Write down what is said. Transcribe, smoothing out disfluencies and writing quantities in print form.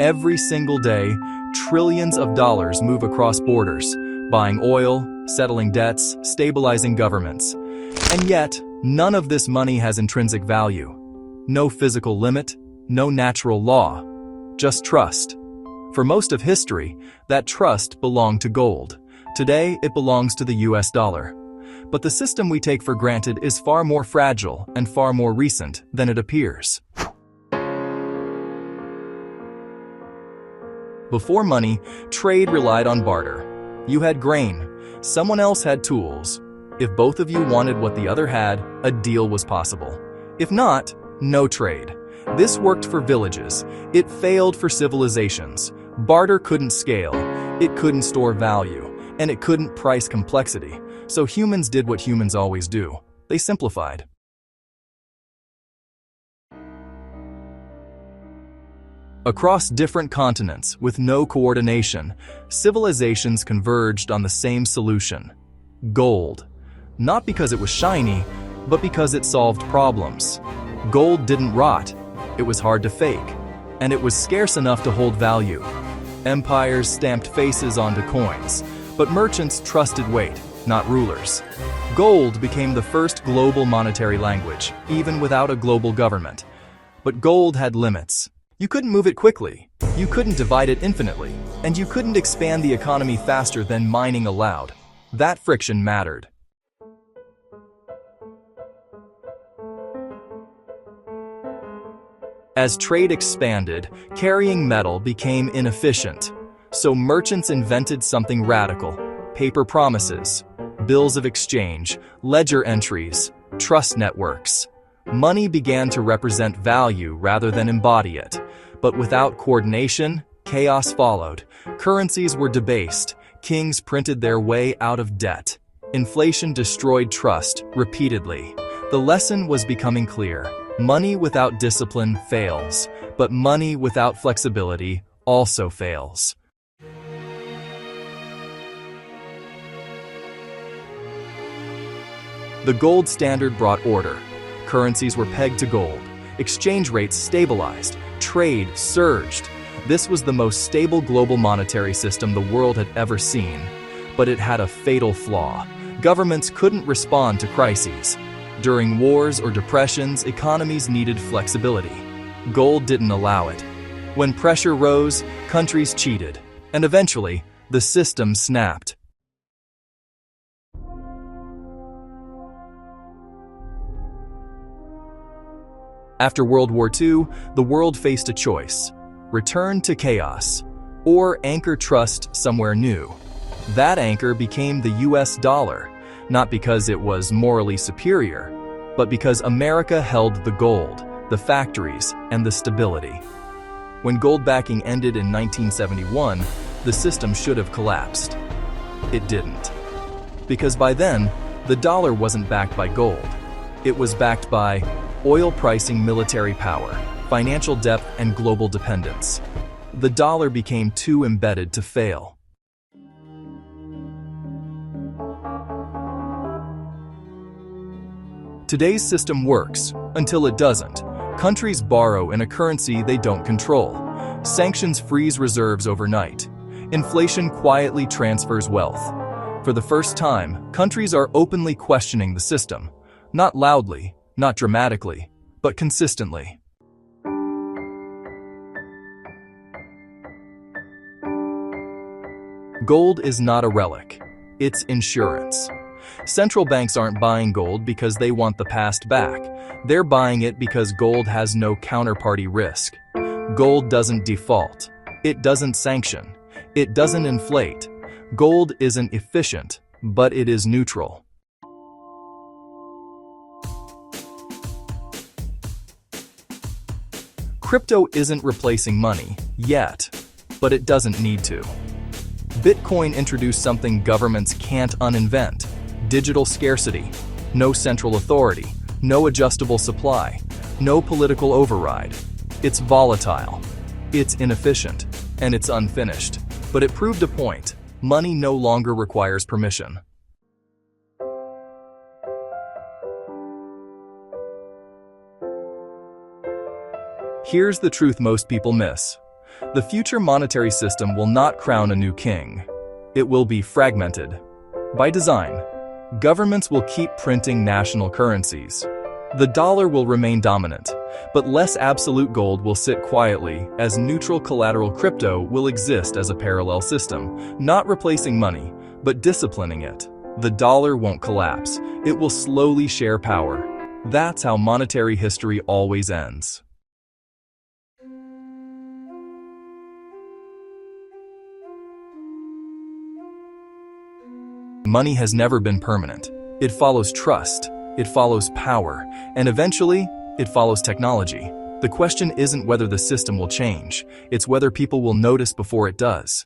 Every single day, trillions of dollars move across borders, buying oil, settling debts, stabilizing governments. And yet, none of this money has intrinsic value. No physical limit, no natural law, just trust. For most of history, that trust belonged to gold. Today, it belongs to the US dollar. But the system we take for granted is far more fragile and far more recent than it appears. Before money, trade relied on barter. You had grain, someone else had tools. If both of you wanted what the other had, a deal was possible. If not, no trade. This worked for villages. It failed for civilizations. Barter couldn't scale, it couldn't store value, and it couldn't price complexity. So humans did what humans always do. They simplified. Across different continents, with no coordination, civilizations converged on the same solution: gold. Not because it was shiny, but because it solved problems. Gold didn't rot, it was hard to fake, and it was scarce enough to hold value. Empires stamped faces onto coins, but merchants trusted weight, not rulers. Gold became the first global monetary language, even without a global government. But gold had limits. You couldn't move it quickly, you couldn't divide it infinitely, and you couldn't expand the economy faster than mining allowed. That friction mattered. As trade expanded, carrying metal became inefficient. So merchants invented something radical: paper promises, bills of exchange, ledger entries, trust networks. Money began to represent value rather than embody it. But without coordination, chaos followed. Currencies were debased. Kings printed their way out of debt. Inflation destroyed trust repeatedly. The lesson was becoming clear. Money without discipline fails, but money without flexibility also fails. The gold standard brought order. Currencies were pegged to gold. Exchange rates stabilized. Trade surged. This was the most stable global monetary system the world had ever seen. But it had a fatal flaw. Governments couldn't respond to crises. During wars or depressions, economies needed flexibility. Gold didn't allow it. When pressure rose, countries cheated. And eventually, the system snapped. After World War II, the world faced a choice: return to chaos, or anchor trust somewhere new. That anchor became the US dollar, not because it was morally superior, but because America held the gold, the factories, and the stability. When gold backing ended in 1971, the system should have collapsed. It didn't. Because by then, the dollar wasn't backed by gold. It was backed by oil pricing, military power, financial depth, and global dependence. The dollar became too embedded to fail. Today's system works until it doesn't. Countries borrow in a currency they don't control. Sanctions freeze reserves overnight. Inflation quietly transfers wealth. For the first time, countries are openly questioning the system. Not loudly, not dramatically, but consistently. Gold is not a relic. It's insurance. Central banks aren't buying gold because they want the past back. They're buying it because gold has no counterparty risk. Gold doesn't default. It doesn't sanction. It doesn't inflate. Gold isn't efficient, but it is neutral. Crypto isn't replacing money, yet, but it doesn't need to. Bitcoin introduced something governments can't uninvent: digital scarcity. No central authority, no adjustable supply, no political override. It's volatile, it's inefficient, and it's unfinished. But it proved a point: money no longer requires permission. Here's the truth most people miss. The future monetary system will not crown a new king. It will be fragmented. By design, governments will keep printing national currencies. The dollar will remain dominant, but less absolute gold will sit quietly as neutral collateral crypto will exist as a parallel system, not replacing money, but disciplining it. The dollar won't collapse, it will slowly share power. That's how monetary history always ends. Money has never been permanent. It follows trust, it follows power, and eventually, it follows technology. The question isn't whether the system will change, it's whether people will notice before it does.